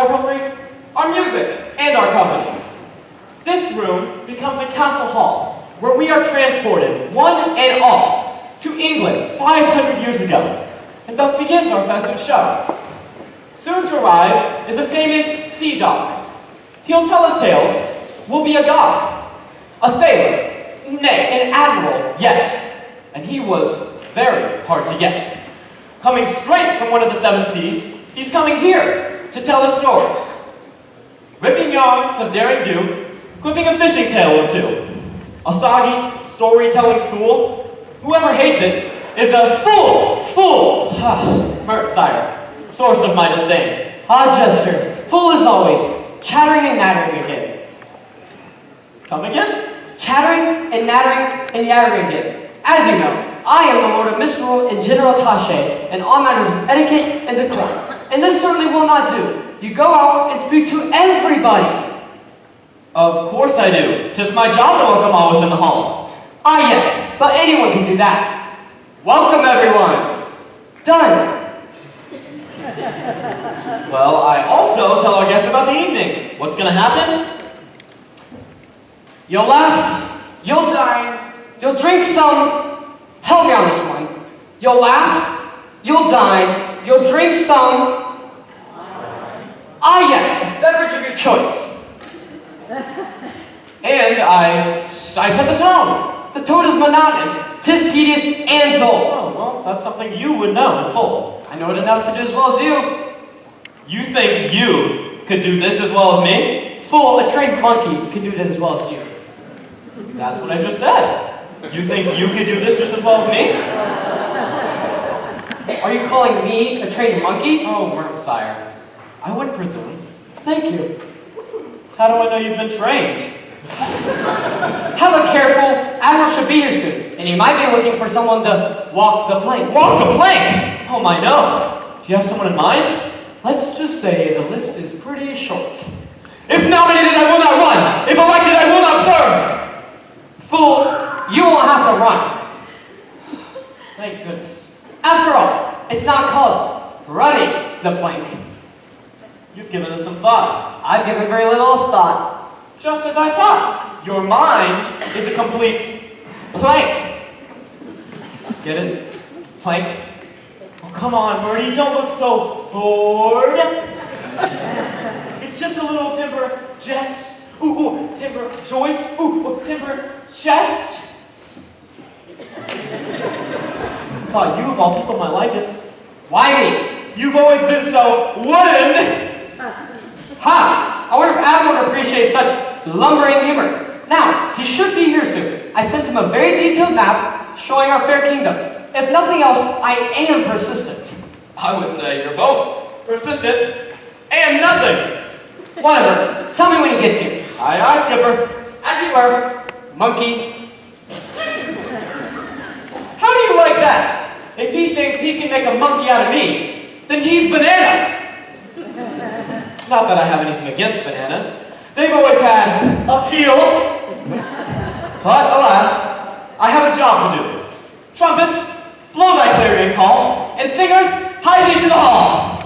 rivalry? Our music and our company. This room becomes the castle hall, where we are transported, one and all, to England 500 years ago, and thus begins our festive show. Soon to arrive is a famous sea dog. He'll tell us tales, will be a god, a sailor, nay, an admiral yet, and he was very hard to get. Coming straight from one of the seven seas, he's coming here to tell us stories. Ripping yarns of daring do, clipping a fishing tale or two. A soggy storytelling school, whoever hates it is a fool. Mert, sire, source of my disdain. Ah, Jester, full as always, chattering and nattering again. Come again? Chattering and nattering and yattering again. As you know, I am the Lord of Misrule and General Tache, and all matters of etiquette and decorum. And this certainly will not do. You go out and speak to everybody. Of course I do. 'Tis my job to welcome all within the hall. Ah, yes, but anyone can do that. Welcome, everyone. Done. Well, I also tell our guests about the evening. What's gonna happen? You'll laugh, you'll dine, you'll drink some. Help me on this one. You'll laugh, you'll dine, you'll drink some. Ah, yes, beverage of your choice. And I set the tone. The tone is monotonous, 'tis tedious and dull. Oh, well, that's something you would know in full. I know it enough to do as well as you. You think you could do this as well as me? Fool, a trained monkey can do it as well as you. That's what I just said. You think you could do this just as well as me? Are you calling me a trained monkey? Oh, Worm, sire. I wouldn't presume. Thank you. How do I know you've been trained? Have a careful, Admiral should be here soon, and he might be looking for someone to walk the plank. Walk the plank! Oh my, no. Do you have someone in mind? Let's just say the list is pretty short. If nominated, I will not run. If elected, I will not serve. Fool, you won't have to run. Thank goodness. After all, it's not called running the plank. You've given this some thought. I've given very little thought. Just as I thought. Your mind is a complete plank. Get it? Plank? Oh, come on, Murdy, don't look so bored. It's just a little timber jest. Ooh, timber joist. Ooh, timber chest. Thought you, of all people, might like it. Why me? You've always been so wooden. Ha! I wonder if Admiral would appreciate such lumbering humor. Now, he should be here soon. I sent him a very detailed map showing our fair kingdom. If nothing else, I am persistent. I would say you're both persistent and nothing. Whatever. Tell me when he gets here. Aye, aye, Skipper. As you were, monkey. How do you like that? If he thinks he can make a monkey out of me, then he's bananas. Not that I have anything against bananas. They've always had appeal. But alas, I have a job to do. Trumpets, blow thy clarion call, and singers, hie thee to the hall.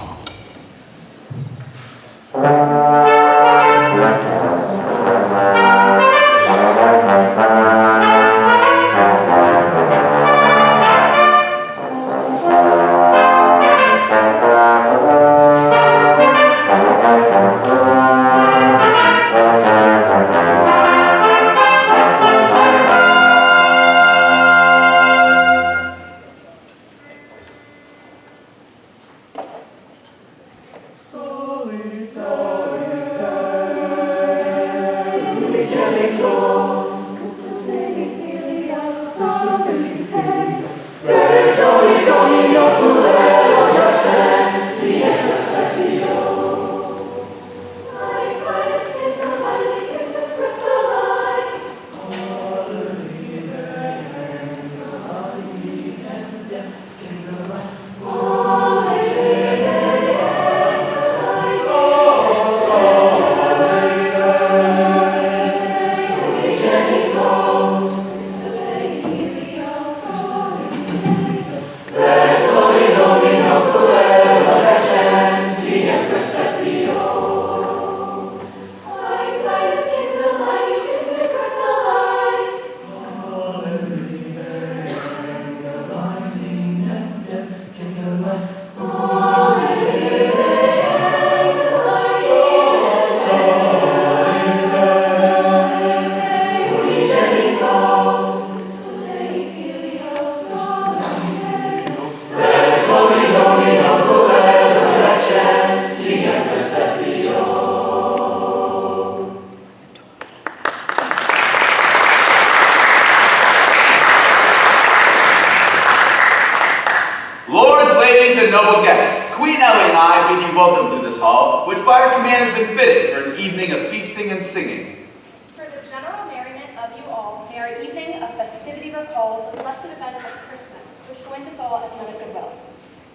hall, which by our command has been fitted for an evening of feasting and singing. For the general merriment of you all, may our evening of festivity recall the blessed event of Christmas, which joins us all as men of goodwill.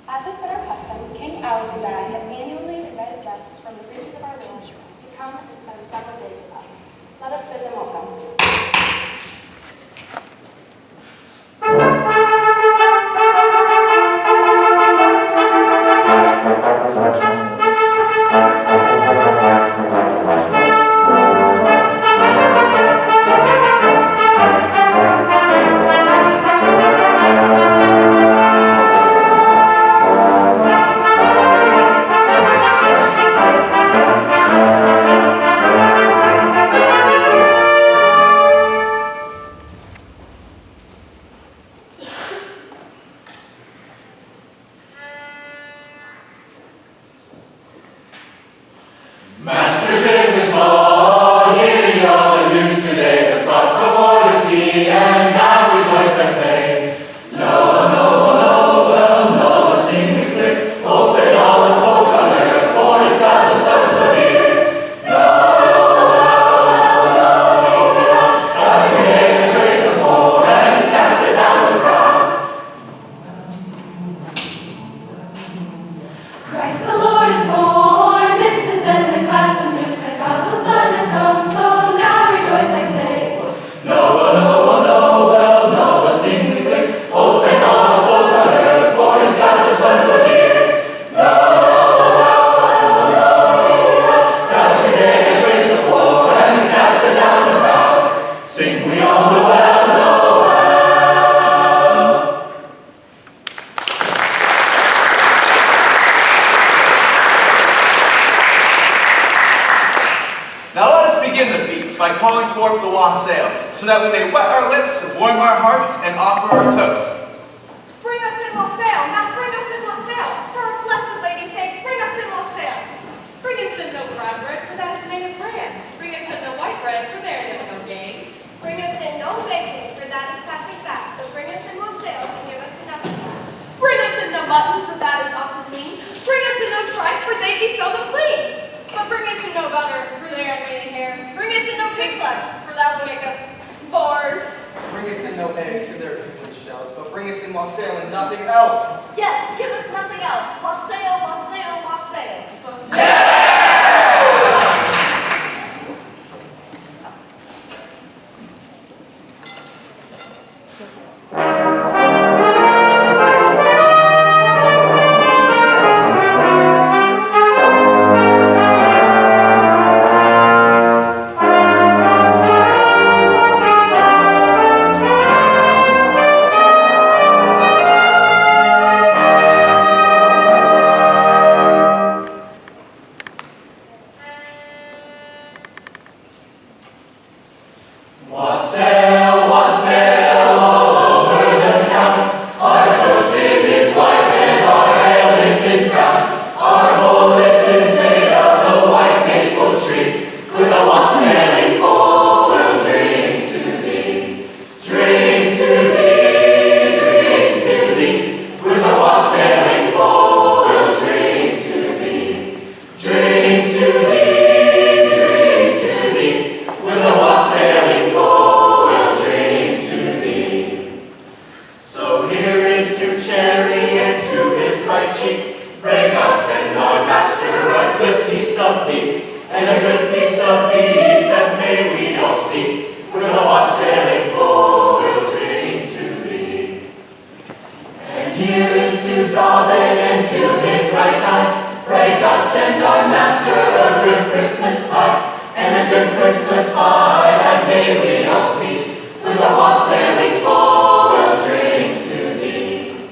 As has been our custom, King Alfred and I have annually invited guests from the regions of our land to come and spend several days with us. Let us bid them welcome. Masters in this hall, hear ye all the news today, that's brought from o'er the sea, and now rejoice, I say. Noah, Noah, Noel, Noah, sing me clear, open all the folk on earth, born is God, so son, so dear. Noah, Noah, sing me loud, God today has raised the poor, and cast it down the ground. Christ the Lord is born, this is then the glass of news that God's own Son has come, so now rejoice, I say. Noah, Noah, Noel, Noah, sing me clear, open all the folk on earth, born is God, so son, so dear. Noah, Noah, sing me loud, God today has raised the poor, and cast it down the proud. Sing we all the well, Noel. Now let us begin the feast by calling forth the wassail, so that we may wet our lips, warm our hearts, and offer our toast. Bring us in wassail, now bring us in wassail. For our blessed lady's sake, bring us in wassail. Bring us in no brown bread, for that is made of bran. Bring us in no white bread, for therein is no gain. Bring us in no bacon, for that is passing fat. But bring us in wassail, and give us enough of that. Bring us in no mutton, for that is often lean. Bring us in no tripe, for they be seldom clean. But bring us in no butter, for they are made in hair. Bring us in no pig flesh, for that will make us bores. Bring us in no eggs, for they're ticklish shells, but bring us in wassail and nothing else. Yes, give us nothing else. Wassail, wassail, wassail. Wassail, wassail, all over the town. Our toast it is white and our ale it is brown. Our bowl it is made of the white maple tree. With a wassailing bowl we'll drink to thee. Drink to thee, drink to thee. With a wassailing bowl we'll drink to thee. Drink to thee, drink to thee. With a wassailing bowl we'll drink to thee. So here is to Cherry and to his right cheek. Pray God send our master a good piece of beef, and a good piece of beef that may we all see. With a wassailing bowl we'll drink to thee. And here is to Dobbin and to his right eye. Pray God send our master a good Christmas pie, and a good Christmas pie that may we all see. With a wassailing bowl we'll drink to thee.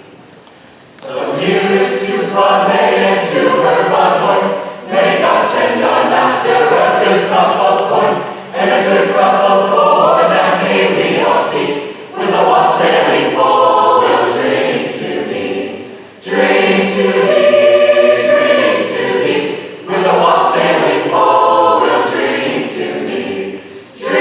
So here is to Broadway and to her Broadhorn. May God send our master a good crop of corn, and a good crop of corn that may we all see. With a wassailing bowl we'll drink to thee. Drink to thee, drink to thee. With a wassailing bowl we'll drink to thee. Drink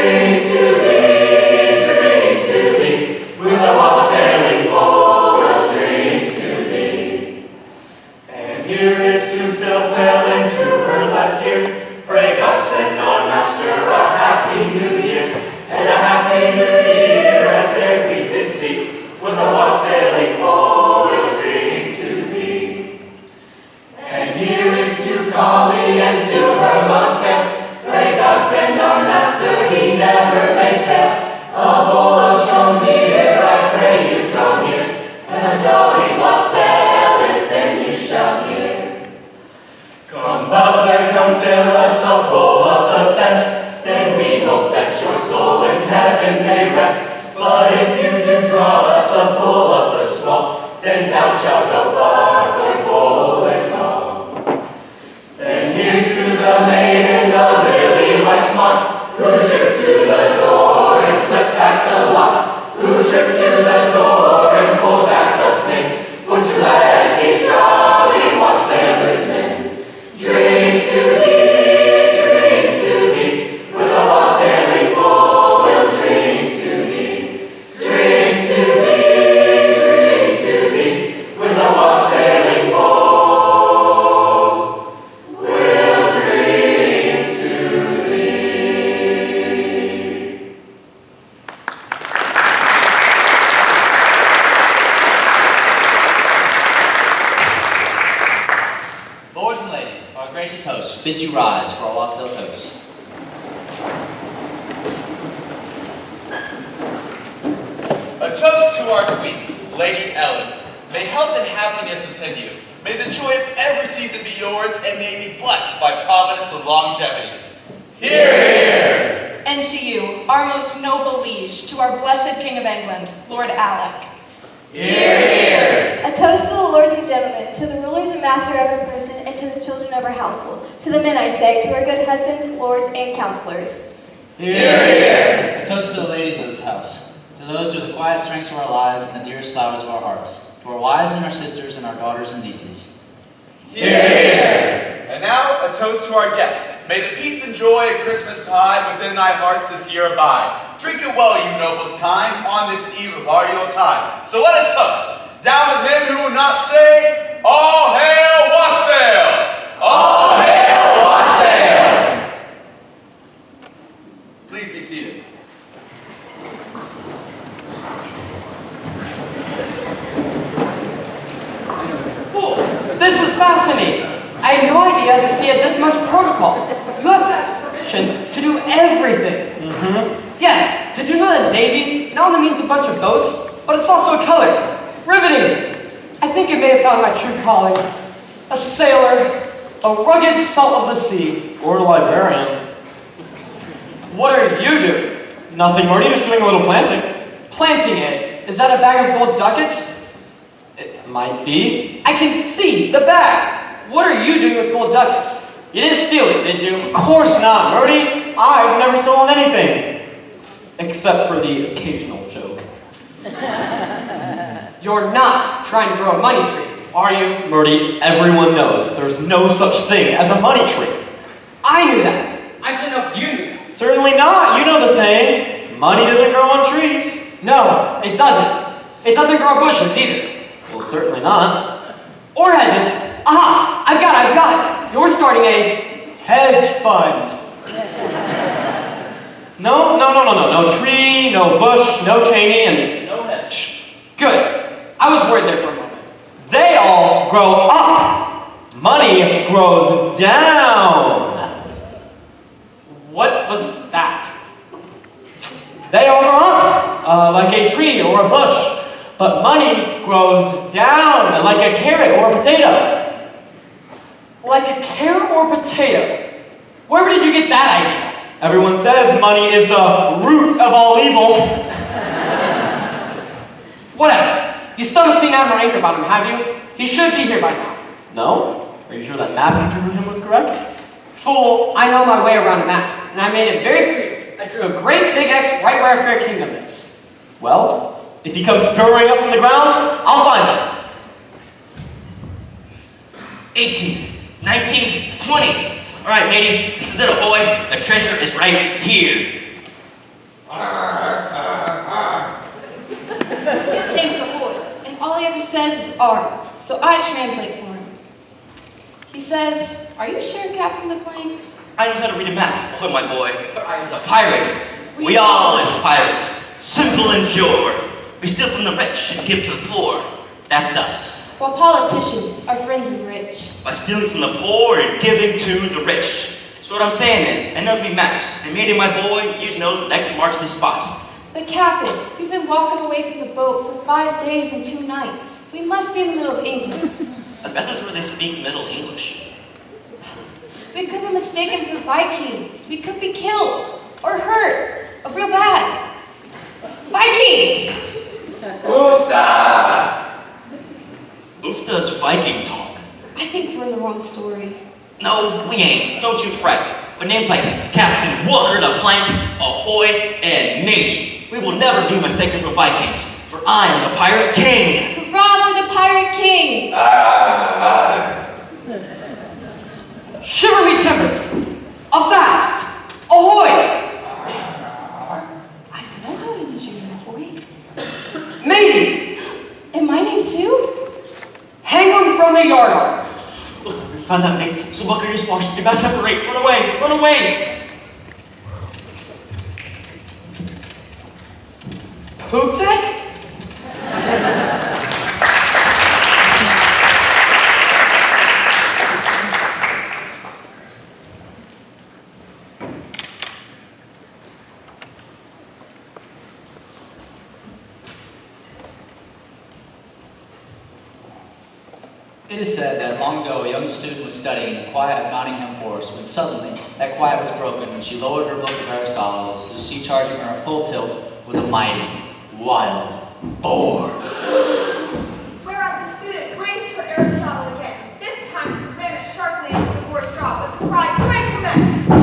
year. Pray God send our Master a happy new year, and a happy new year as e'er we did see. With a wassailing bowl we'll drink to thee. And here is to Collie and to her long tail. Pray God send our Master, he never may fail. A bowl of Shromir, I pray you draw near, and a jolly wassail is then you shall hear. Come butler, come fill us a bowl of the best, then we hope that your soul in heaven may rest. But if you do draw us a bowl of the small, then down shall go butler, bowl and all. Then here's to the maid in the lily white smock, who tripped to the door and slipped back the lock, who tripped to the door and pulled back the pin, for to let these jolly wassailers in. Drink to thee, with a wassailing bowl we'll drink to thee. Drink to thee, with a wassailing bowl we'll drink to thee. Lords and ladies, our gracious host bids you rise for a wassail toast. A toast to our queen, Lady Ellen. May health and happiness attend you. May the joy of every season be yours, and may be blessed by providence and longevity. Hear, hear! And to you, our most noble liege, to our blessed King of England, Lord Alec. Hear, hear! A toast to the lords and gentlemen, to the rulers and master of our person, and to the children of our household. To the men, I say, to our good husbands, lords, and counselors. Hear, hear! A toast to the ladies of this house, to those who are the quiet strengths of our lives and the dearest flowers of our hearts, to our wives and our sisters and our daughters and nieces. Hear, hear! And now, a toast to our guests. May the peace and joy of Christmas tide within thy hearts this year abide. Drink it well, you nobles kind, on this eve of our Yuletide. So let us toast. Down with him who will not say, All hail wassail! All hail wassail! Please be seated. Fool, this is fascinating. I had no idea the sea had this much protocol. You have to ask permission to do everything. Yes, did you know that Navy not only means a bunch of boats, but it's also a color? Riveting. I think I may have found my true calling. A sailor, a rugged salt of the sea. Or a librarian. What are you doing? Nothing, Marty, just doing a little planting. Planting it. Is that a bag of gold ducats? It might be. I can see the bag. What are you doing with gold ducats? You didn't steal it, did you? Of course not, Murdy. I've never stolen anything. Except for the occasional joke. You're not trying to grow a money tree, are you? Murdy, everyone knows there's no such thing as a money tree. I knew that. I should know if you knew that. Certainly not. You know the saying. Money doesn't grow on trees. No, it doesn't. It doesn't grow on bushes either. Well, certainly not. Or hedges. Aha! I've got it. You're starting a hedge fund. No tree, no bush, no Cheney, and no hedge. Good. I was worried there for a moment. They all grow up. Money grows down. What was that? They all grow up, like a tree or a bush. But money grows down, like a carrot or a potato. Like a carrot or potato? Wherever did you get that idea? Everyone says money is the root of all evil. Whatever. You still haven't seen Admiral Anchor Bottom, have you? He should be here by now. No? Are you sure that map you drew for him was correct? Fool, I know my way around a map, and I made it very clear. I drew a great big X right where our fair kingdom is. Well, if he comes burrowing up from the ground, I'll find him. 18, 19, 20. All right, matey, this is it, boy. The treasure is right here. His name's Rahul, and all he ever says is "R," so I translate for him. He says, "Are you sure, Captain the Plane?" I know how to read a map. Oh, my boy, for I was a pirate. We all is pirates, simple and pure. We steal from the rich and give to the poor. That's us. While politicians are friends of the rich. By stealing from the poor and giving to the rich. So what I'm saying is, I knows me maps, and me and my boy, you knows the next marks the spot. But Captain, we've been walking away from the boat for 5 days and 2 nights. We must be in the middle of England. I bet that's where they speak Middle English. We could be mistaken for Vikings. We could be killed or hurt real bad. Vikings! Oofda! Oofda's Viking talk. I think we're in the wrong story. No, we ain't. Don't you fret. With names like Captain Walker the Plank, Ahoy, and Matey, we will never be mistaken for Vikings, for I am the Pirate King. Hurrah for the Pirate King! Shiver me timbers! Avast! Ahoy! I don't know how to use your name, boy. Matey! And my name too? Hang 'em from the yardarm. Listen, we found that, mates. So buckle your squash. You best separate. Run away! Run away! Poop deck? It is said that long ago a young student was studying in the quiet of Nottingham Forest when suddenly that quiet was broken when she lowered her book of Aristotle. The sea charging her at full tilt was a mighty, wild boar. Whereat the student raised her Aristotle again, this time to ram it sharply into the boar's jaw with the cry, "Prank-o-met!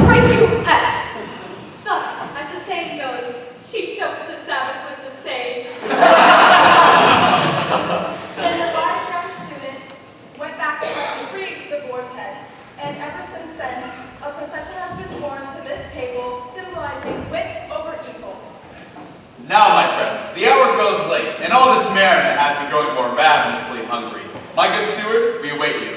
Prank-o-est!" Thus, as the saying goes, she choked the Sabbath with the sage. Then the wise young student went back to retrieve the boar's head, and ever since then, a procession has been formed to this table, symbolizing wit over evil. Now, my friends, the hour grows late, and all this merriment has me growing more ravenously hungry. My good steward, we await you.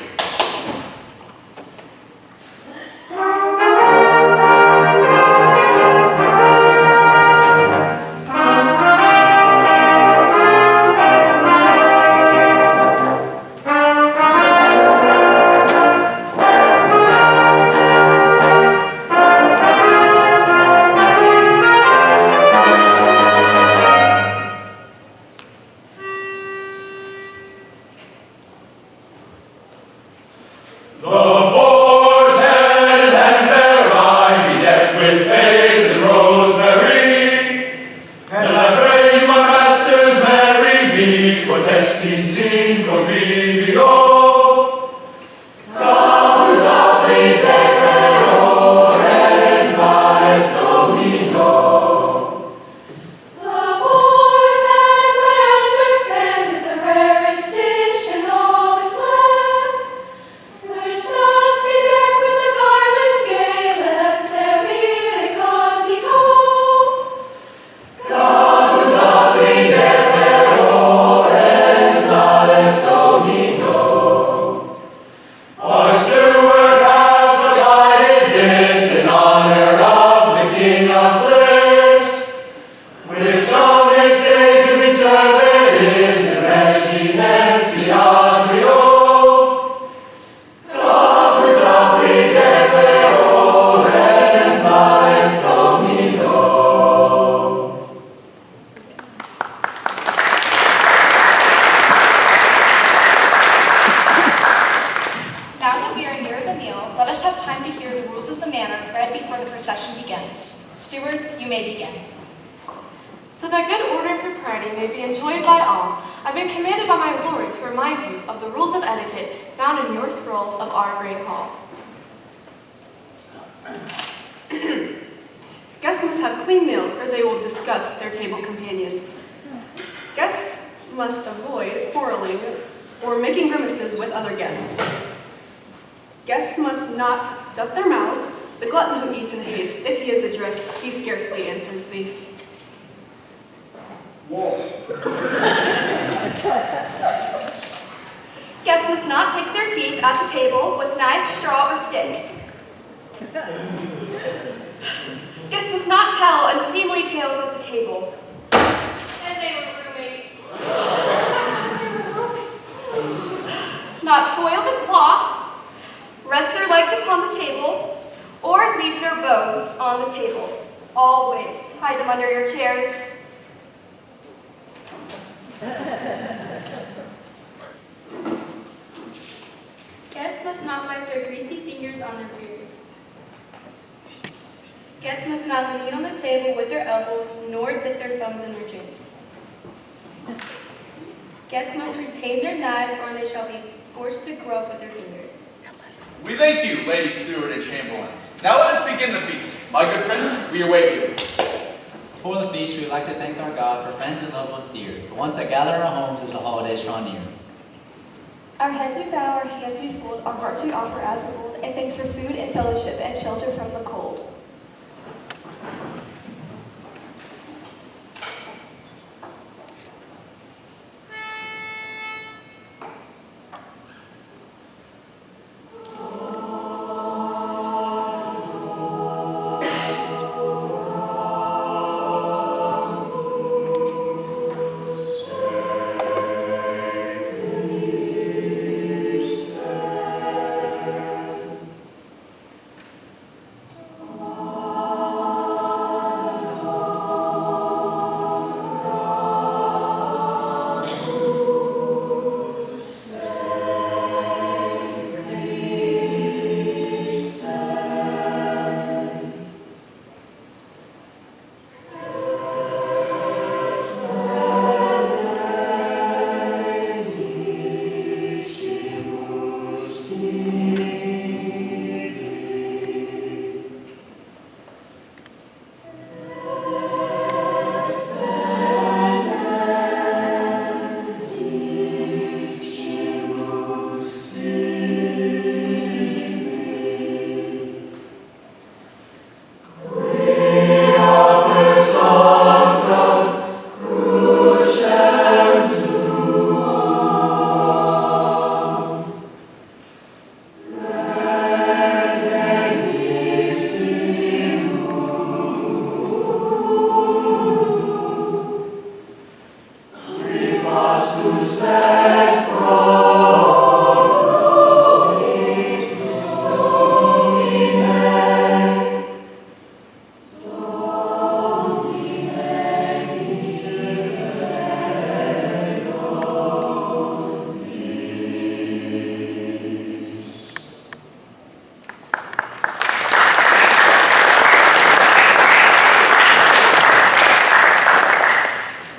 So that good order and propriety may be enjoyed by all, I've been commanded by my lord to remind you of the rules of etiquette found in your scroll of our great hall. Guests must have clean nails or they will disgust their table companions. Guests must avoid quarreling or making grimaces with other guests. Guests must not stuff their mouths. The glutton who eats in haste, if he is addressed, he scarcely answers thee. Guests must not pick their teeth at the table with knife, straw, or stick. Guests must not tell unseemly tales at the table. And they were roommates. Not soil the cloth, rest their legs upon the table, or leave their bones on the table. Always hide them under your chairs. Guests must not wipe their greasy fingers on their beards. Guests must not lean on the table with their elbows, nor dip their thumbs in their drinks. Guests must retain their knives, or they shall be forced to grope with their fingers. We thank you, Lady Steward and Chamberlains. Now let us begin the feast. My good prince, we await you. Before the feast, we would like to thank our God for friends and loved ones dear, the ones that gather in our homes as the holidays draw near. Our heads we bow, our hands we fold, our hearts we offer as of old, and thanks for food and fellowship and shelter from the cold.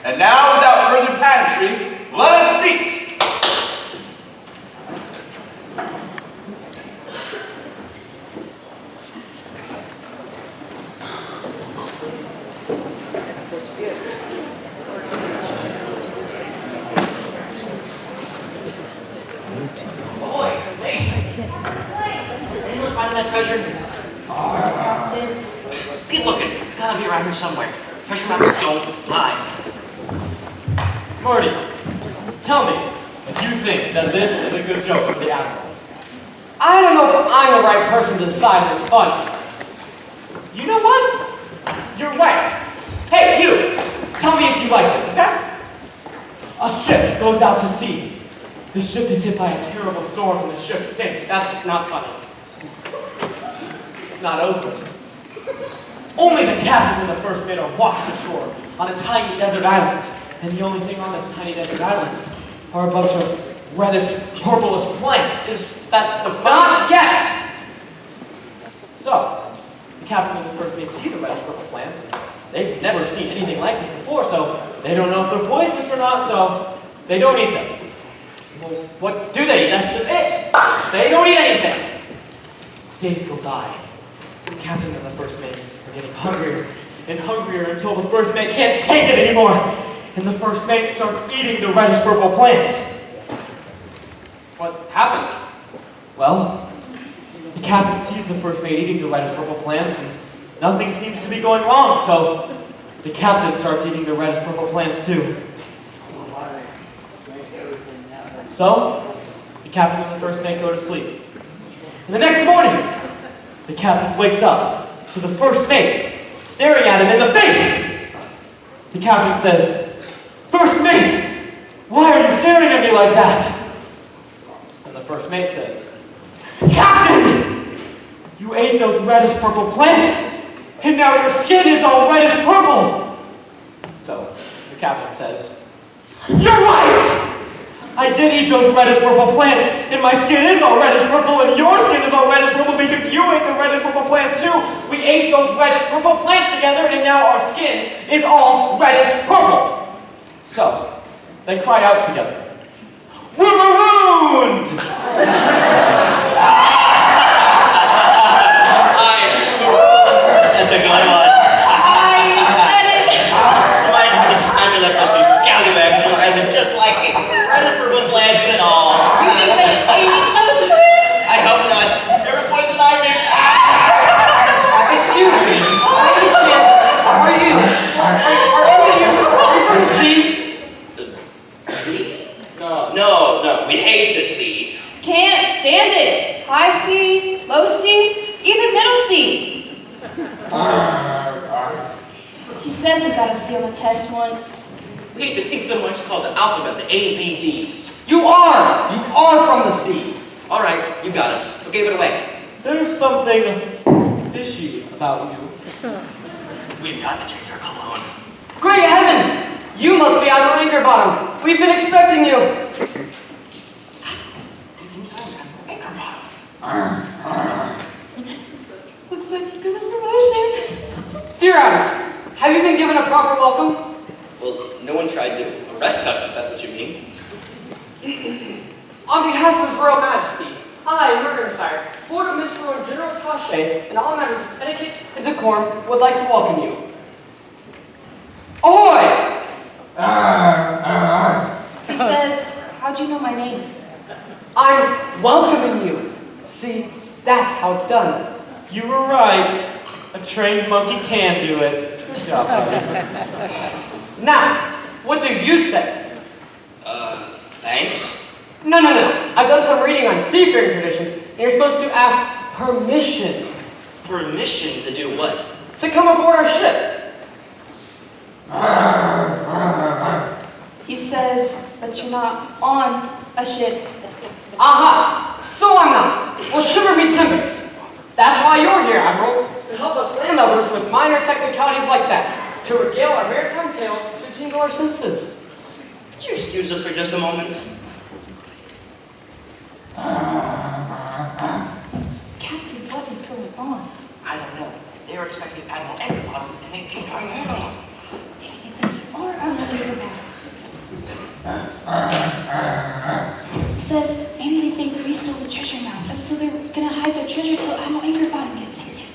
And now, without further pageantry, let us feast! Boy, wait. Anyone finding that treasure? Captain. Keep looking. It's gotta be around here somewhere. Treasure maps don't fly. Marty, tell me if you think that this is a good joke for the Admiral. I don't know if I'm the right person to decide if it's funny. You know what? You're right. Hey, you! Tell me if you like this, okay? A ship goes out to sea. The ship is hit by a terrible storm and the ship sinks. That's not funny. It's not over. Only the captain and the first mate are washed ashore on a tiny desert island. And the only thing on this tiny desert island are a bunch of reddish, purplish plants. Is that the Not yet! So, the captain and the first mate see the reddish purple plants. They've never seen anything like this before, so they don't know if they're poisonous or not, so they don't eat them. Well, what do they eat? That's just it. They don't eat anything. Days go by. The captain and the first mate are getting hungrier and hungrier until the first mate can't take it anymore. And the first mate starts eating the reddish purple plants. What happened? Well, the captain sees the first mate eating the reddish purple plants and nothing seems to be going wrong, so the captain starts eating the reddish purple plants too. So, the captain and the first mate go to sleep. And the next morning, The captain wakes up to the first mate staring at him in the face. The captain says, "First mate, why are you staring at me like that?" And the first mate says, "Captain, you ate those reddish purple plants, and now your skin is all reddish purple." So the captain says, "You're right! I did eat those reddish purple plants, and my skin is all reddish purple, and your skin is all reddish purple because you ate the reddish purple plants too. We ate those reddish purple plants together, and now our skin is all reddish purple." So they cry out together, "We're marooned!" That's a good one. Reminds me of the time we left those scallywags alive, just like it. Reddish purple plants and all. I hope not. Never poison ivy. Excuse me. By any chance, are any of you from the sea? Sea? No. We hate the sea. Can't stand it. High sea, low sea, even middle sea. He says he got a C on the test once. We hate the sea so much called the alphabet, the A, B, Ds. You are from the sea. All right, you got us. Who gave it away? There's something fishy about you. We've got to change our cologne. Great heavens! You must be Admiral Anchorbottom. We've been expecting you. Looks like you got a promotion. Dear Admiral, have you been given a proper welcome? Well, no one tried to arrest us, if that's what you mean. On behalf of His Royal Majesty, I, Mercansire, Board of Miss Royal General Tache, and all matters of etiquette and decorum, would like to welcome you. Ahoy! He says, "How'd you know my name?" I'm welcoming you. See, that's how it's done. You were right. A trained monkey can do it. Good job, buddy. Now, what do you say? Thanks. No. I've done some reading on seafaring traditions, and you're supposed to ask permission Permission to do what? to come aboard our ship. He says, "But you're not on a ship." Aha! So I'm not. Well, shiver me timbers. That's why you're here, Admiral, to help us landlubbers with minor technicalities like that, to regale our maritime tales, to tingle our senses. Could you excuse us for just a moment? Captain, what is going on? I don't know. They were expecting Admiral Anchorbottom, and they think I'm him. Maybe they think you are Admiral Anchorbottom. He says, maybe they think we stole the treasure now, and so they're gonna hide their treasure till Admiral Anchorbottom gets here.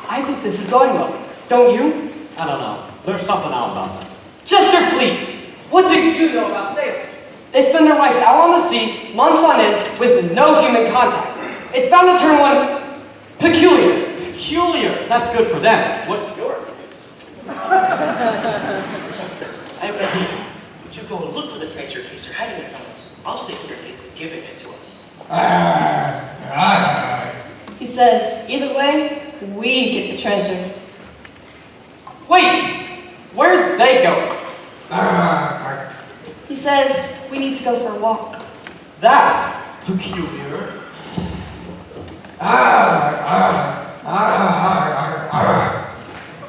I think this is going well. Don't you? I don't know. There's something out about that. Jester, please. What do you know about sailors? They spend their lives out on the sea, months on end, with no human contact. It's bound to turn one peculiar. Peculiar. That's good for them. What's your excuse? I have an idea. Would you go and look for the treasure case they're hiding it from us? I'll stay here in case they're giving it to us. He says, either way, we get the treasure. Wait, where'd they go? He says, we need to go for a walk. That's peculiar.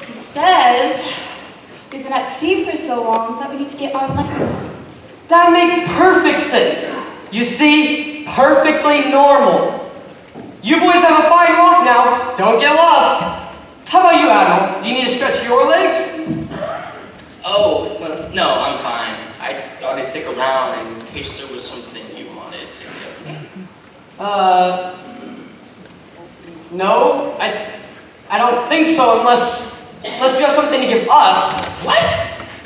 He says, we've been at sea for so long that we need to get our lessons. That makes perfect sense. You see, perfectly normal. You boys have a fine walk now. Don't get lost. How about you, Admiral? Do you need to stretch your legs? Oh, well, no, I'm fine. I thought I'd stick around in case there was something you wanted to give me. No, I don't think so unless you have something to give us. What?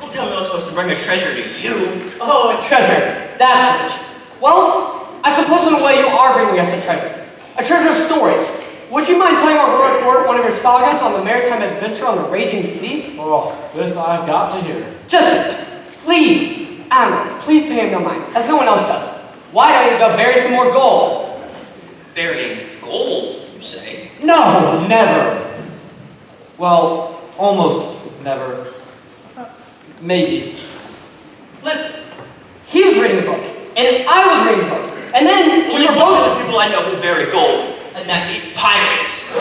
Don't tell me I was supposed to bring a treasure to you. Oh, a treasure. That's rich. Well, I suppose in a way you are bringing us a treasure. A treasure of stories. Would you mind telling our royal court one of your sagas on the maritime adventure on the raging sea? Oh, this I've got to hear. Just, please, Admiral, please pay him no mind, as no one else does. Why don't you go bury some more gold? Burying gold? you say? No, never. Well, almost never. Maybe. Listen, he was reading the book, and I was reading the book, and then we Only were one of both... the people I know who bury gold, and that be pirates.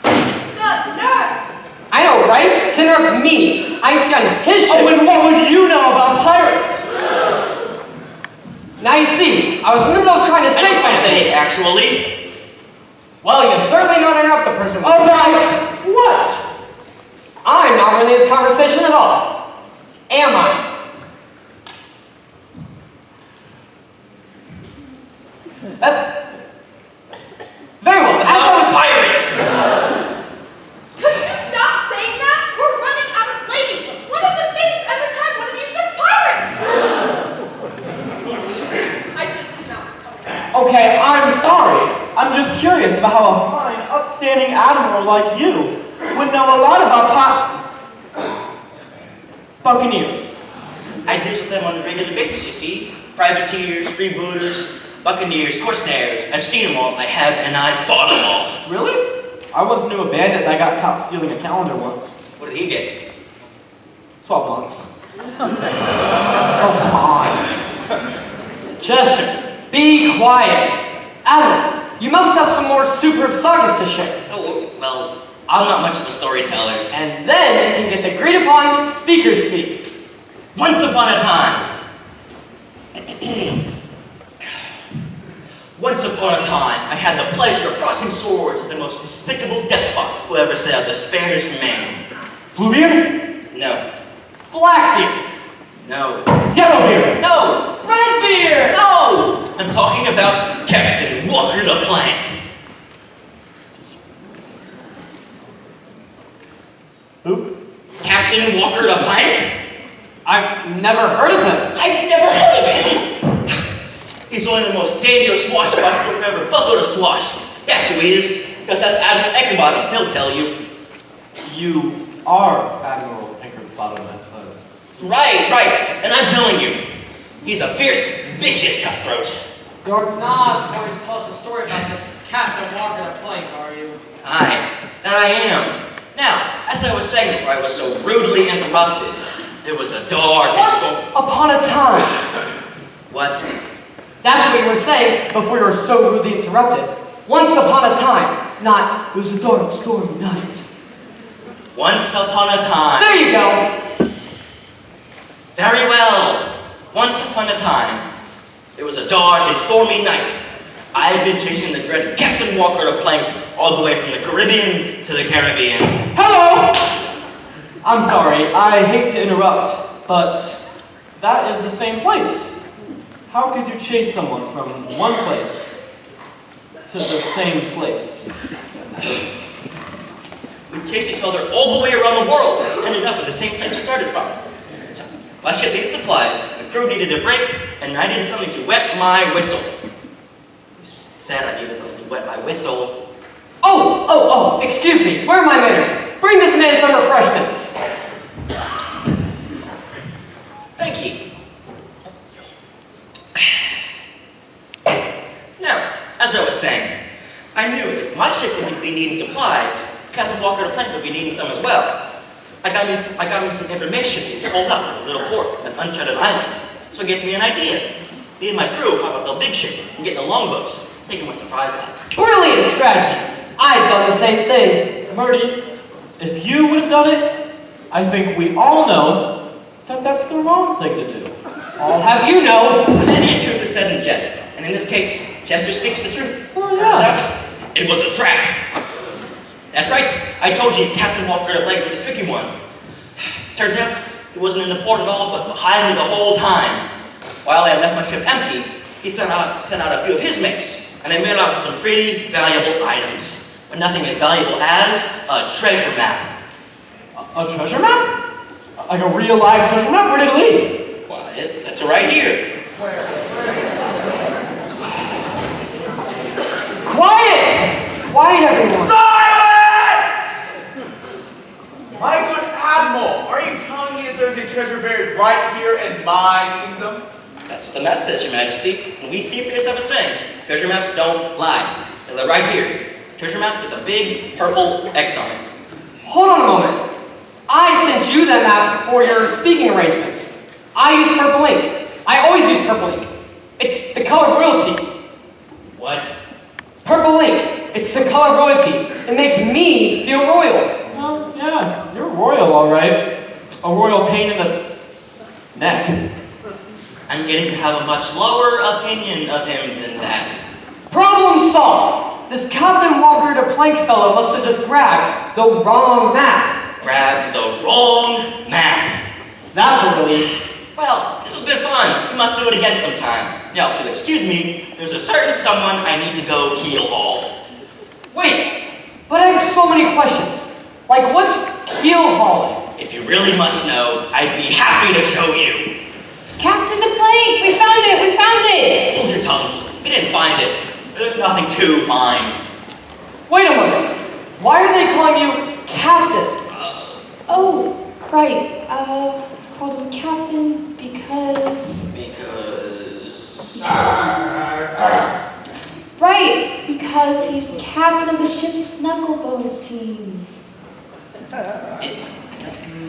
The nerve! I know, right? To interrupt me. I see on his ship. Oh, and what would you know about pirates? Now you see, I was in the middle of trying to I say don't find something. it, actually. Well, you certainly not interrupt the person. All right. What? I'm not running this conversation at all. Am I? Very well. As I About was... pirates! Could you stop saying that? We're running out of ladies. One of the things every time one of you says pirates. I should smell. Okay, I'm sorry. I'm just curious about how a fine, upstanding admiral like you would know a lot about buccaneers. I deal with them on a regular basis, you see. Privateers, freebooters, buccaneers, corsairs. I've seen them all. I have, and I've fought them all. Really? I once knew a bandit that got caught stealing a calendar once. What did he get? 12 months. Oh, come on. Chester, be quiet. Alan, you must have some more superb sagas to share. Oh, well, I'm not much of a storyteller. And then you can get the agreed upon speaker speak. Once upon a time. Once upon a time, I had the pleasure of crossing swords with the most despicable despot who ever sailed the Spanish Main. Bluebeard? No. Blackbeard. No. Yellowbeard? No! Redbeard. No! I'm talking about Captain Walker the Plank. Who? Captain Walker the Plank? I've never heard of him. I've never heard of him! He's one of the most dangerous swashbucklers who ever buckled a swash. That's who he is. Because that's Admiral Eckenbottom, he'll tell you. You are Admiral Eckenbottom. Right. And I'm telling you, he's a fierce, vicious cutthroat. You're not going to tell us a story about this Captain Walker the Plank, are you? Aye, that I am. Now, as I was saying before I was so rudely interrupted, there was a dark and Once storm. upon a time. What? That's what you were saying before you were so rudely interrupted. Once upon a time, not it was a dark, stormy night. Once upon a time. There you go. Very well. Once upon a time, it was a dark and stormy night. I had been chasing the dreaded Captain Walker the Plank all the way from the Caribbean to the Caribbean. Hello! I'm sorry, I hate to interrupt, but that is the same place. How could you chase someone from one place to the same place? We chased each other all the way around the world, ended up at the same place we started from. So, my ship needed supplies, the crew needed a break, and I needed something to wet my whistle. He said I needed something to wet my whistle. Oh, excuse me. Where are my manners? Bring this man some refreshments. Thank you. Now, as I was saying, I knew that if my ship would be needing supplies, Captain Walker the Plank would be needing some as well. I got me some information to hold up at a little port, an uncharted island. So it gets me an idea. Me and my crew hop up the big ship and get in the longboats, taking my surprise like. Brilliant strategy. I've done the same thing. Marty, if you would have done it, I think we all know that that's the wrong thing to do. I'll have you know. Many a truth is said in jest, and in this case, Chester speaks the truth. Oh, yeah. Turns out, it was a trap. That's right, I told you Captain Walker the Plank was a tricky one. Turns out, he wasn't in the port at all, but behind me the whole time. While I left my ship empty, he'd sent out a few of his mates, and they made off with some pretty valuable items. But nothing as valuable as a treasure map. A treasure map? Like a real live treasure map? Where did it lead? Why, it's right here. Quiet! Quiet, everyone. Silence! My good Admiral, are you telling me that there's a treasure buried right here in my kingdom? That's what the map says, Your Majesty. And we seafarers have a saying, treasure maps don't lie. Right here. Treasure map with a big purple X on it. Hold on a moment. I sent you that map for your speaking arrangements. I use purple ink. I always use purple ink. It's the color of royalty. What? Purple ink. It's the color of royalty. It makes me feel royal. Well, yeah, you're royal, all right. A royal pain in the neck. I'm getting to have a much lower opinion of him than that. Problem solved. This Captain Walker the Plank fellow must have just grabbed the wrong map. Grabbed the wrong map. That's a relief. Well, this has been fun. We must do it again sometime. Now, if you'll excuse me, there's a certain someone I need to go keel haul. Wait, but I have so many questions. Like, what's keel hauling? If you really must know, I'd be happy to show you. Captain the Plank, we found it, we found it! Hold your tongues. We didn't find it. There's nothing to find. Wait a minute. Why are they calling you Captain? Oh, right. Called him Captain because... Right, because he's captain of the ship's Knucklebones team.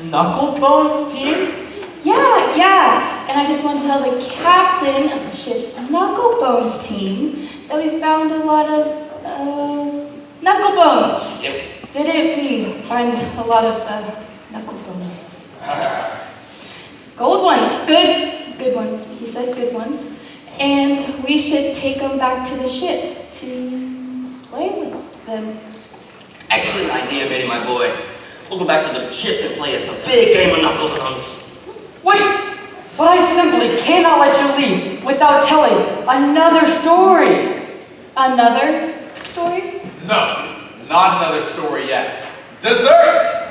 Knucklebones team? Yeah. And I just want to tell the captain of the ship's Knucklebones team that we found a lot of, knucklebones. Yep. Didn't we find a lot of, knucklebones? Gold ones, good ones. He said good ones. And we should take them back to the ship to play with them. Excellent idea, Betty, my boy. We'll go back to the ship and play us a big game of knucklebones. Wait, but I simply cannot let you leave without telling another story. Another story? No, not another story yet. Dessert!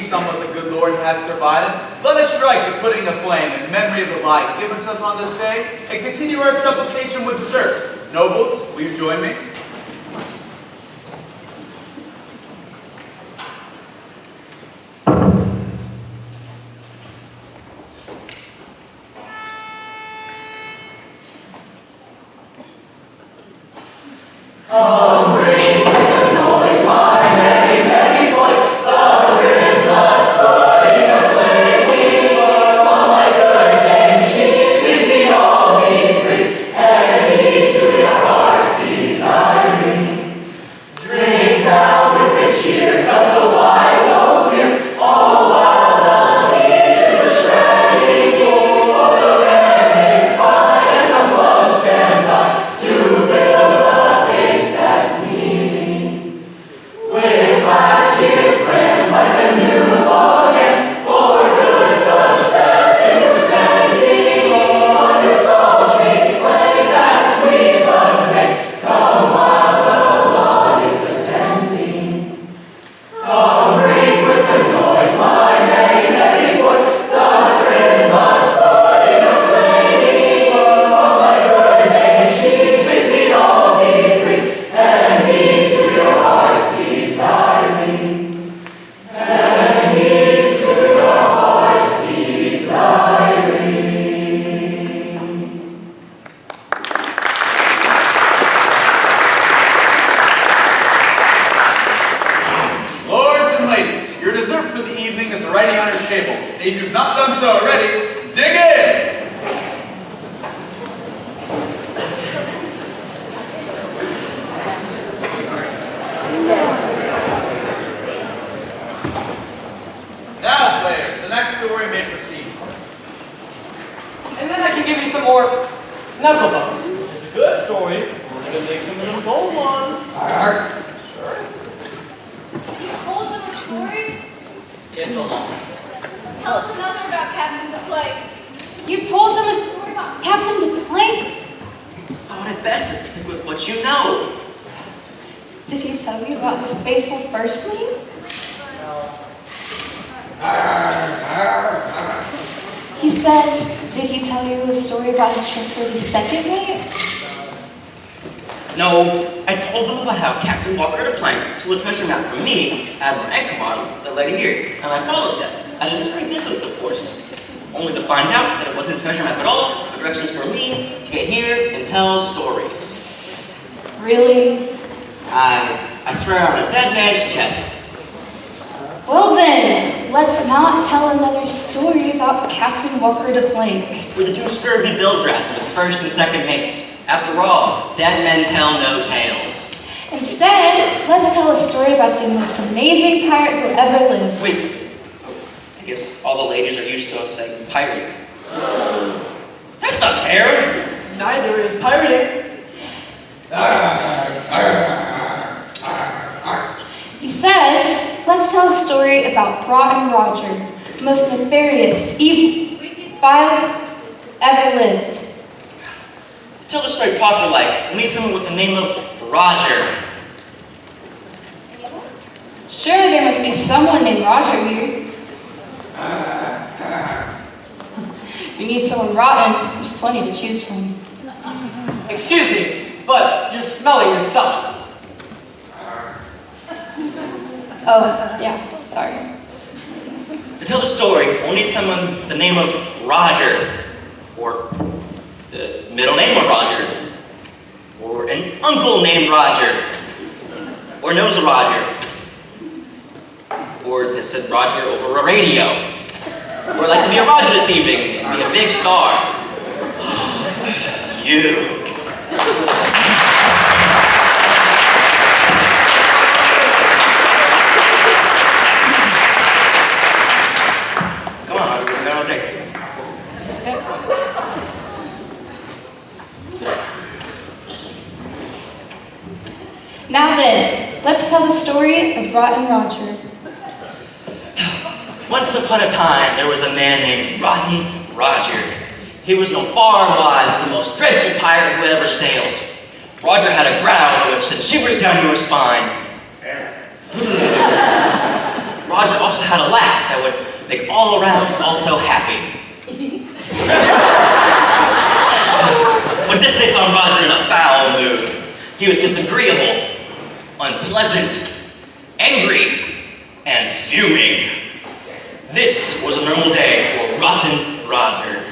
On what the good Lord has provided, let us strike the pudding aflame in memory of the light given to us on this day, and continue our supplication with dessert. Nobles, will you join me? If you've not done so already, dig in! Now, players, the next story may proceed. And then I can give you some more knucklebones. It's a good story. We're gonna make some of them gold ones. Sure. You told them a story? It's a long story. Tell us another about Captain the Plank. You told them a story about Captain the Plank? Thought it best to stick with what you know. Did he tell you about his faithful firstling? He says, did he tell you a story about his trustworthy second mate? No, I told them about how Captain Walker the Plank stole a treasure map from me, Admiral Anchormont, the lady here, and I followed them, at a discreet distance, of course. Only to find out that it wasn't a treasure map at all, but directions for me to get here and tell stories. Really? I swear on a dead man's chest. Well then, let's not tell another story about Captain Walker de Plank. With the two scurvy bill drafts of his first and second mates. After all, dead men tell no tales. Instead, let's tell a story about the most amazing pirate who ever lived. Wait, I guess all the ladies are used to us saying pirate. That's not fair. Neither is pirating. He says, let's tell a story about Rotten Roger, the most nefarious, evil, vile ever lived. Tell the story proper like, we need someone with the name of Roger. Surely there must be someone named Roger here. If you need someone rotten, there's plenty to choose from. Excuse me, but you're smelling yourself. Oh, yeah, sorry. To tell the story, we'll need someone with the name of Roger, or the middle name of Roger, or an uncle named Roger, or knows a Roger, or that said Roger over a radio, or like to be a Roger this evening and be a big star. You. Come on, Roger, we've got all day. Now then, let's tell the story of Rotten Roger. Once upon a time, there was a man named Rotten Roger. He was known far and wide as the most dreadful pirate who ever sailed. Roger had a growl that would send shivers down your spine. Roger also had a laugh that would make all around also happy. But this day found Roger in a foul mood. He was disagreeable, unpleasant, angry, and fuming. This was a normal day for Rotten Roger.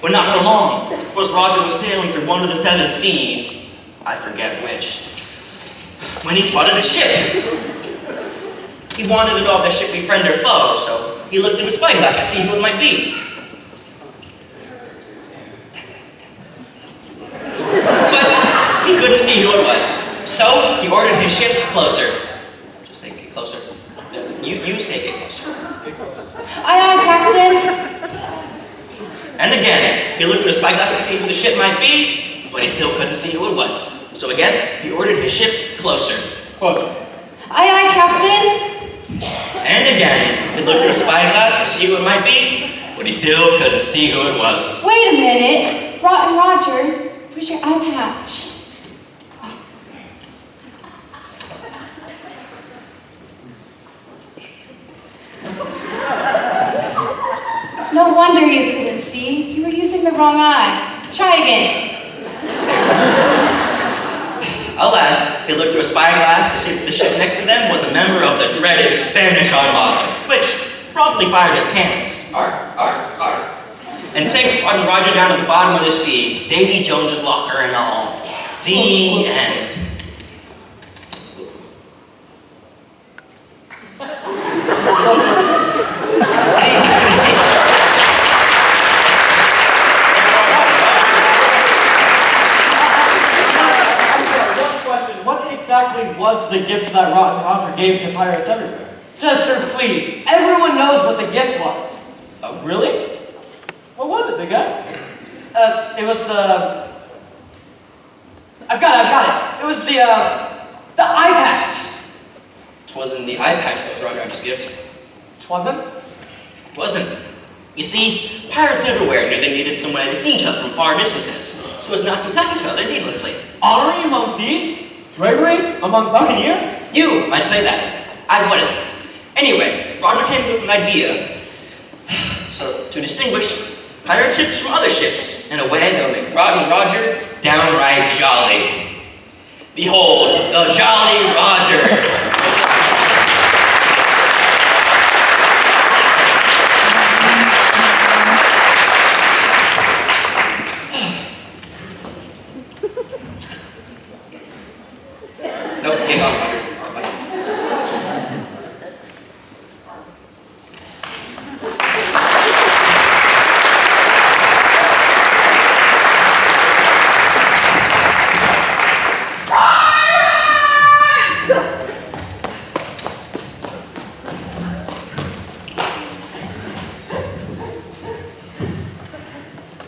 But not for long, for as Roger was sailing through one of the 7 seas, I forget which, when he spotted a ship. He wanted to know if the ship be friend or foe, so he looked through his spyglass to see who it might be. But he couldn't see who it was, so he ordered his ship closer. Just say get closer. No, you say get closer. Aye, aye, Captain. And again, he looked through his spyglass to see who the ship might be, but he still couldn't see who it was. So again, he ordered his ship closer. Closer. Aye, aye, Captain. And again, he looked through his spyglass to see who it might be, but he still couldn't see who it was. Wait a minute. Rotten Roger, where's your eye patch? No wonder you couldn't see. You were using the wrong eye. Try again. Alas, he looked through a spyglass to see that the ship next to them was a member of the dreaded Spanish Armada, which promptly fired its cannons. And sank Rotten Roger down at the bottom of the sea, Davy Jones's locker and all. The end. What exactly was the gift that Rotten Roger gave to pirates everywhere? Jester, please. Everyone knows what the gift was. Oh, really? What was it, big guy? It was the... I've got it. It was the eye patch. It wasn't the eye patch that was Roger Roger's gift. It wasn't? It wasn't. You see, pirates everywhere knew they needed some way to see each other from far distances, so as not to attack each other needlessly. Honoring among thieves? Bravery among buccaneers? You might say that. I wouldn't. Anyway, Roger came up with an idea. So, to distinguish pirate ships from other ships in a way that would make Rotten Roger downright jolly. Behold, the Jolly Roger. Nope, get on, Roger.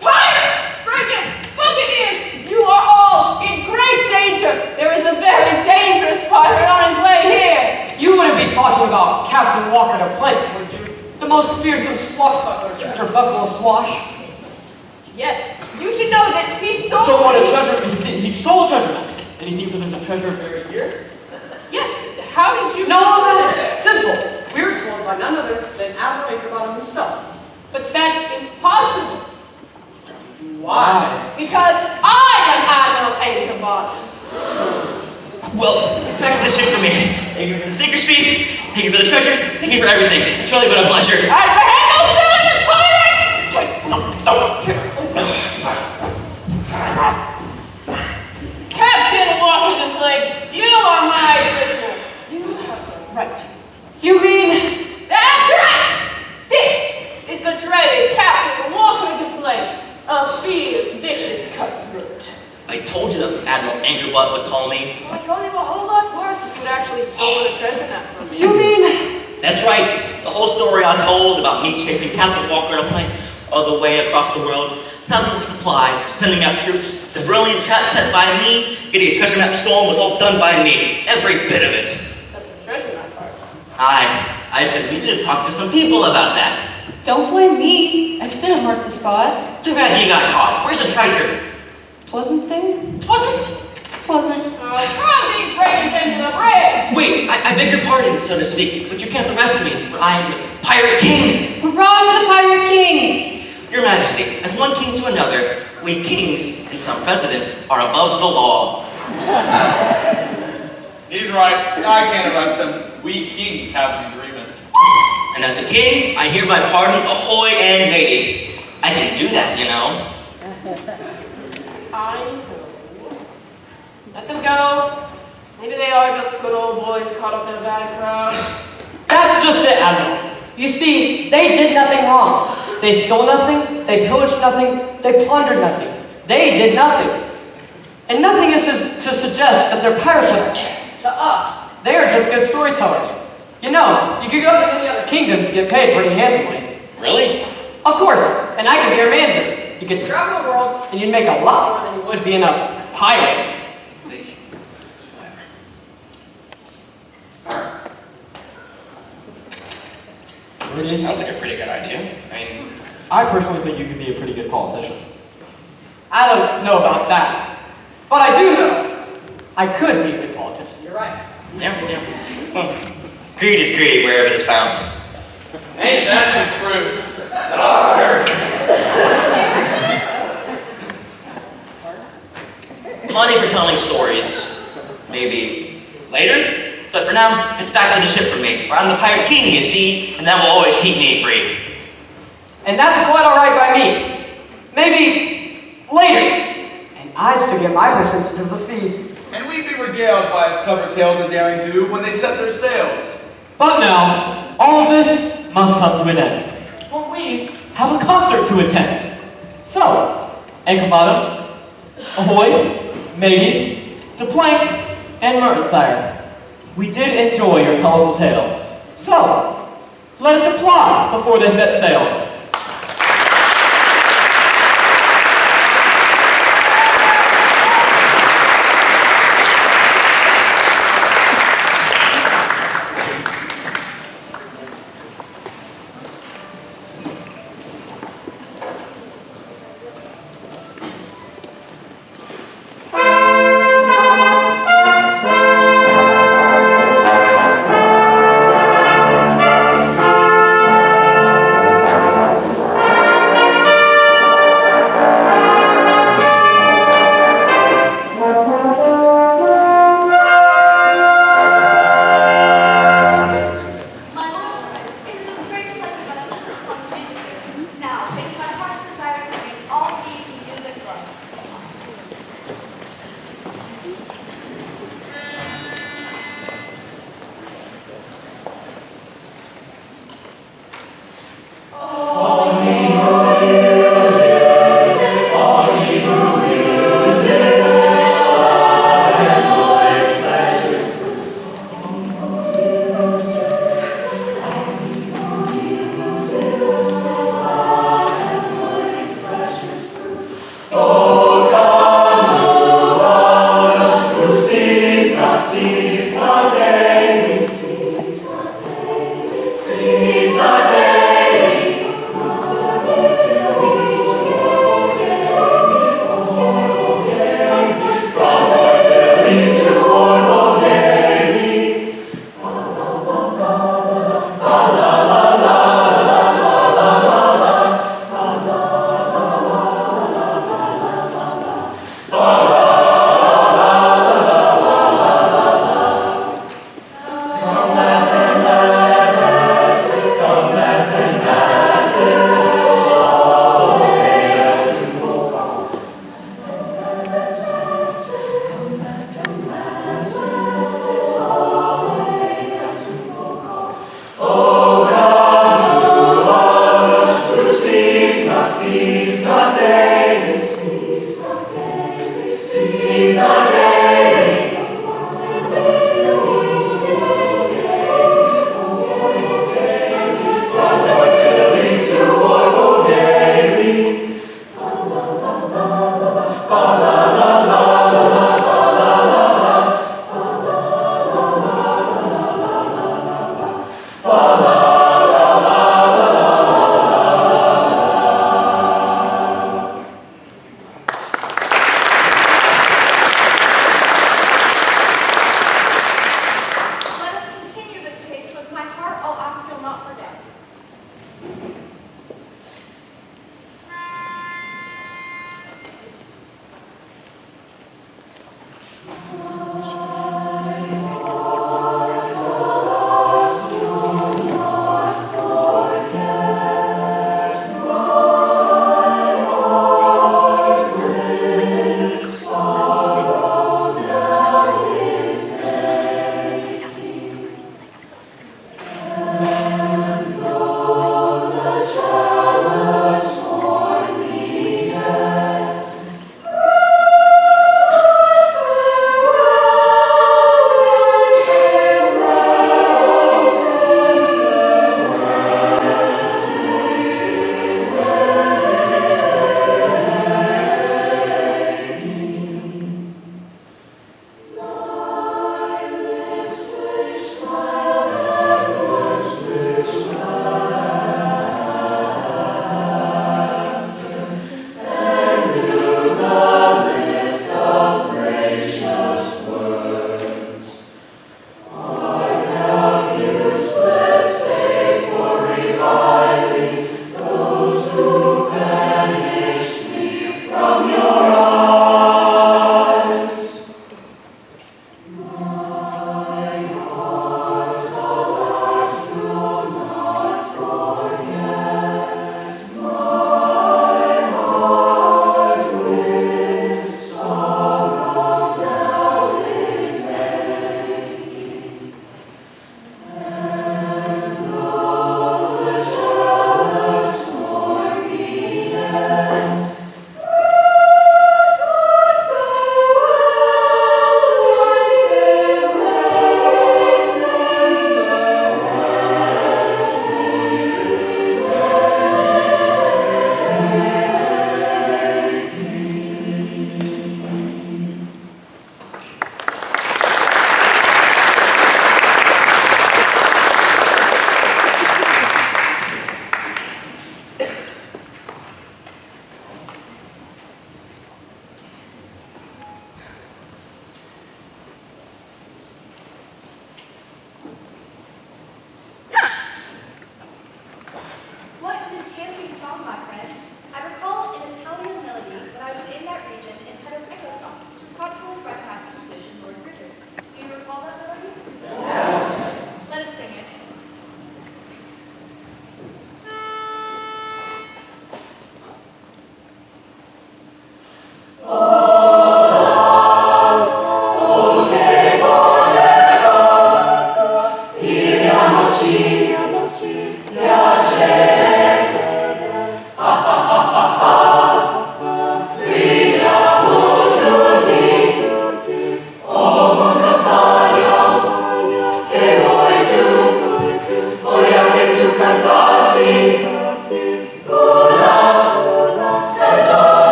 Pirates! Brigands! Buccaneers! You are all in great danger! There is a very dangerous pirate on his way here! You wouldn't be talking about Captain Walker the Plank, would you? The most fearsome swashbuckler, Trooper Buffalo Swash. Yes, you should know that he stole... Stole what a treasure. He stole a treasure map. And he thinks that there's a treasure buried here. Yes, how did you... No, simple. We were told by none other than Admiral Ichabod himself. But that's impossible. Why? Because I am Admiral Ichabod. Well, back to the ship for me. Thank you for the speaker's fee. Thank you for the treasure. Thank you for everything. It's really been a pleasure. I handle villainous pirates! Captain Walker the Plank, you are my prisoner. You have the right. You mean... That's right! This is the dreaded Captain Walker the Plank, a fierce, vicious cutthroat. I told you that Admiral Angerbutt would call me. Well, I told you a whole lot worse if you'd actually stolen a treasure map from me. You mean... That's right. The whole story I told about me chasing Captain Walker the Plank all the way across the world, stopping for supplies, sending out troops, the brilliant trap set by me, getting a treasure map stolen was all done by me. Every bit of it. Except the treasure map part. I've been meaning to talk to some people about that. Don't blame me. I still didn't mark the spot. Too bad you got caught. Where's the treasure? Twasn't there? Twasn't. Twasn't. Throw these brigands into the brig! Wait, I beg your pardon, so to speak, but you can't arrest me, for I am the Pirate King. Hurrah for the Pirate King! Your Majesty, as one king to another, we kings and some presidents are above the law. He's right. I can't arrest him. We kings have an agreement. And as a king, I hereby pardon ahoy and matey. I can do that, you know. I know. Let them go. Maybe they are just good old boys caught up in a bad crowd. That's just it, Admiral. You see, they did nothing wrong. They stole nothing, they pillaged nothing, they plundered nothing. They did nothing. And nothing is to suggest that they're pirates to us. They are just good storytellers. You know, you could go to any other kingdoms and get paid pretty handsomely. Really? Of course, and I could be your manager. You could travel the world and you'd make a lot more than you would being a pirate. Sounds like a pretty good idea. I personally think you could be a pretty good politician. I don't know about that. But I do know I could be a good politician. You're right. Yeah. Well, greed is greed wherever it is found. Ain't that the truth? Money for telling stories. Maybe later. But for now, it's back to the ship for me. For I'm the Pirate King, you see, and that will always keep me free. And that's quite all right by me. Maybe later. And I'd still get my percentage of the fee. And we'd be regaled by his clever tales of daring do when they set their sails. But now, all of this must come to an end. For we have a concert to attend. So, anchor bottom, ahoy, matey, to plank, and Mertensire. We did enjoy your colorful tale. So, let us applaud before they set sail.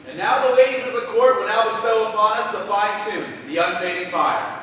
And now the ladies of the court will now bestow upon us the fine tune, the unfading fire.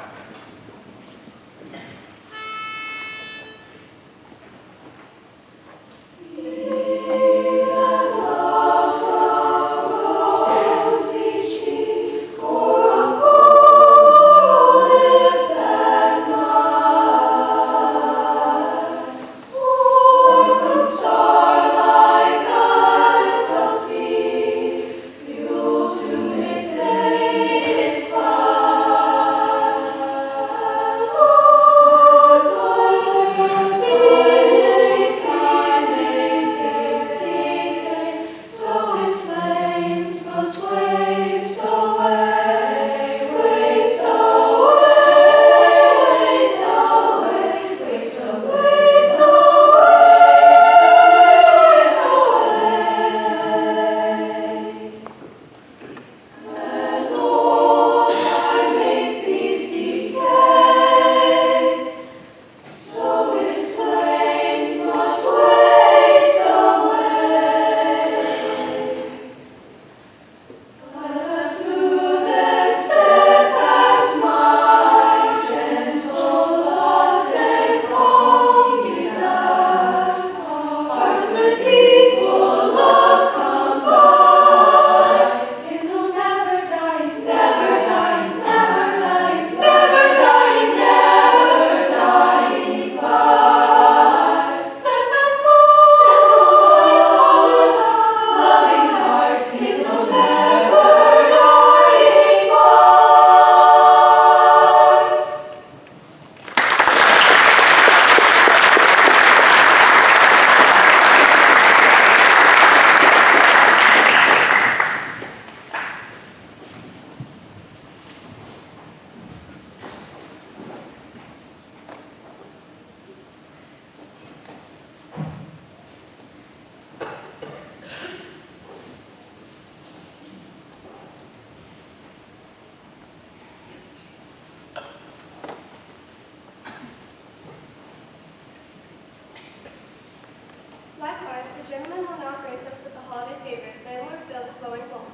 Likewise, the gentleman will now grace us with the holiday favorite, Landlord Bill, the Flowing Bowl.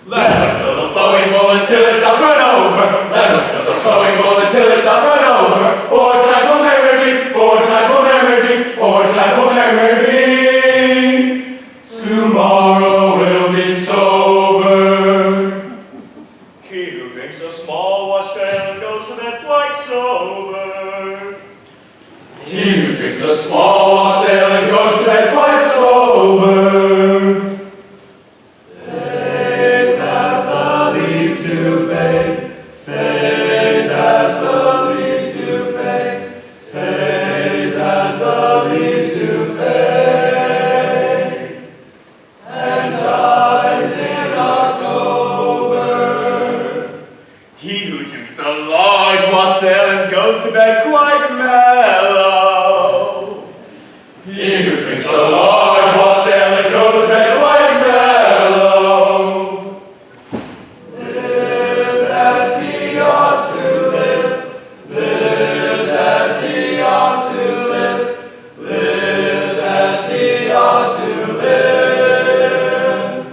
Let her fill the flowing bowl until it doth run over. Let her fill the flowing bowl until it doth run over. For tonight will merry be, for tonight will merry be, for tonight will merry be. Tomorrow will be sober. He who drinks a small wassail and goes to bed quite sober. He who drinks a small wassail and goes to bed quite sober. Fades as the leaves do fade, fades as the leaves do fade, fades as the leaves do fade, and dies in October. He who drinks a large wassail and goes to bed quite mellow. He who drinks a large wassail and goes to bed quite mellow, lives as he ought to live, lives as he ought to live, lives as he ought to live,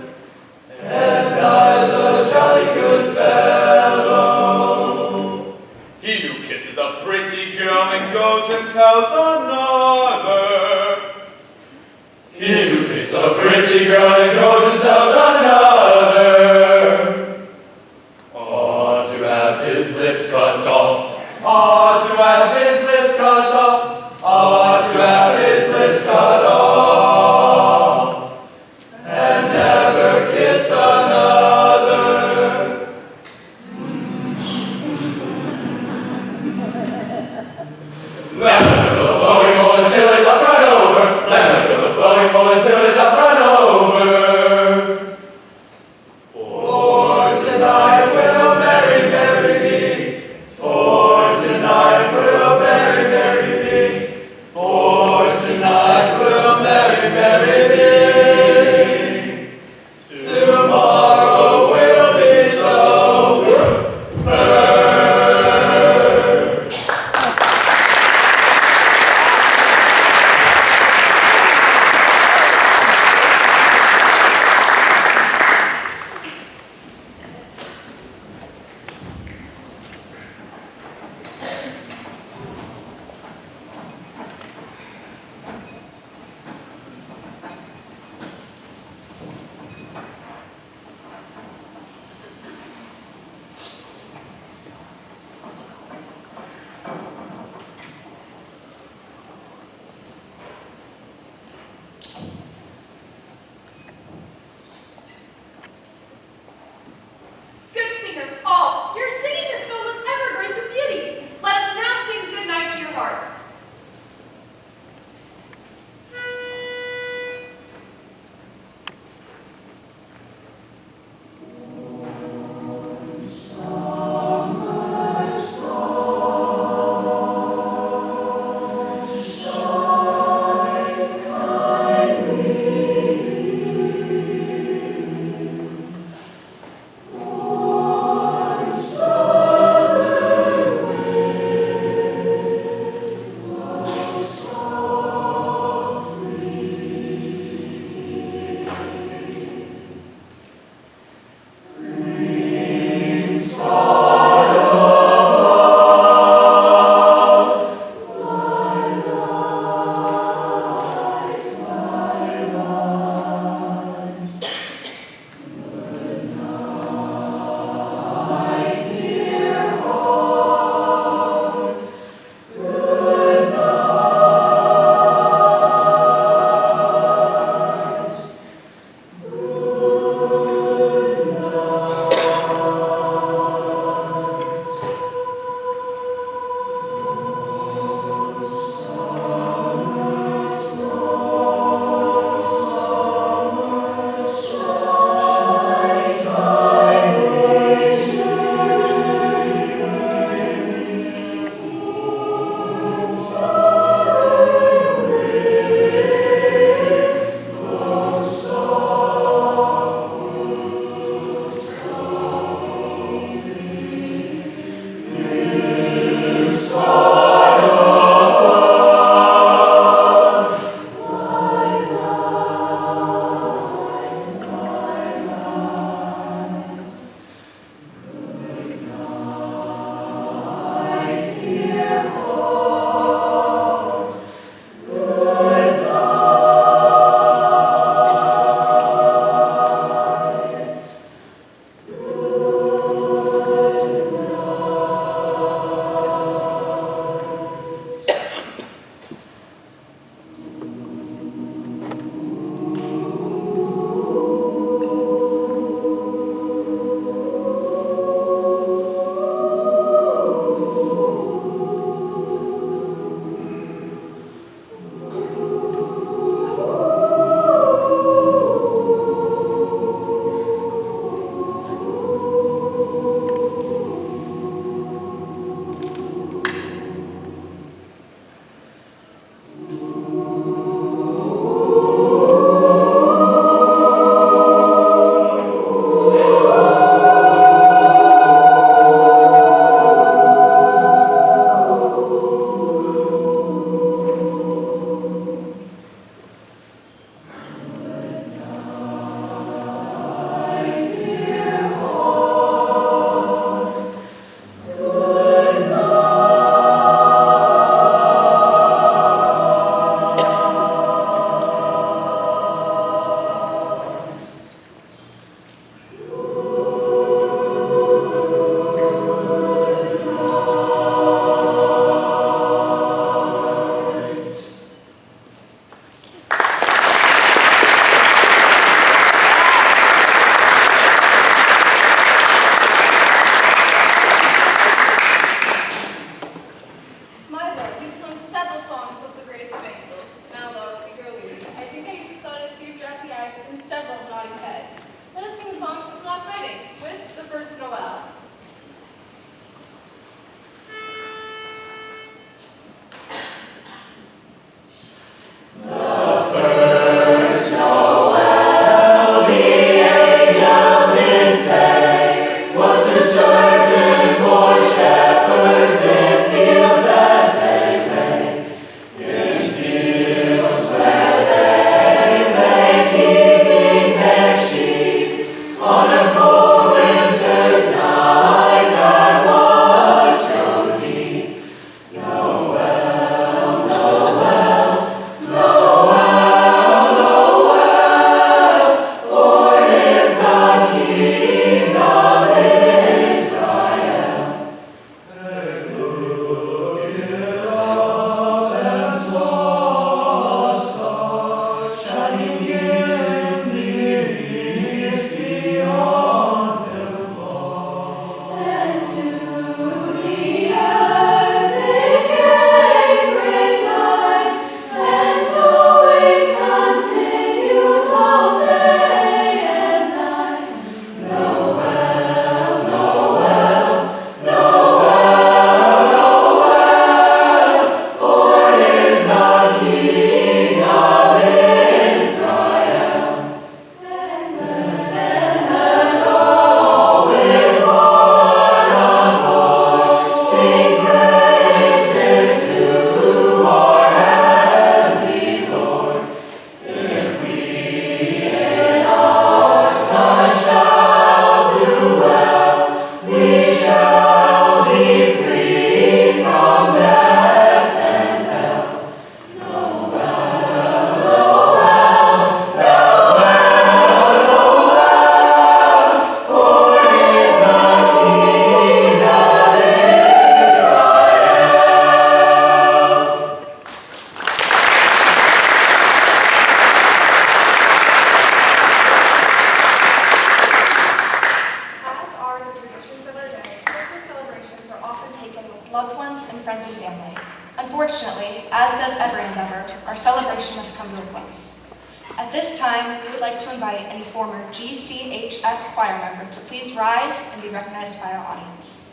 and dies a jolly good fellow. pretty girl and goes and tells another. He who kisses a pretty girl and goes and tells another. Ought to have his lips cut off. Ought to have his lips cut off. Ought to have his lips cut off. And never kiss another. Let me fill the flowing bowl until it's up run over. Let me fill the flowing bowl until it's up run over. ones, and friends and family. Unfortunately, as does every endeavor, our celebration must come to a close. At this time, we would like to invite any former GCHS choir member to please rise and be recognized by our audience.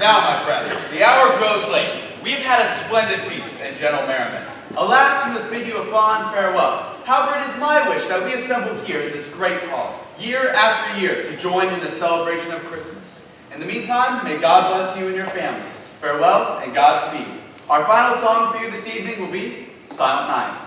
Now, my friends, the hour grows late. We've had a splendid feast and gentle merriment. Alas, we must bid you a fond farewell. However, it is my wish that we assemble here in this great hall, year after year, to join in the celebration of Christmas. In the meantime, may God bless you and your families. Farewell and Godspeed. Our final song for you this evening will be Silent Night.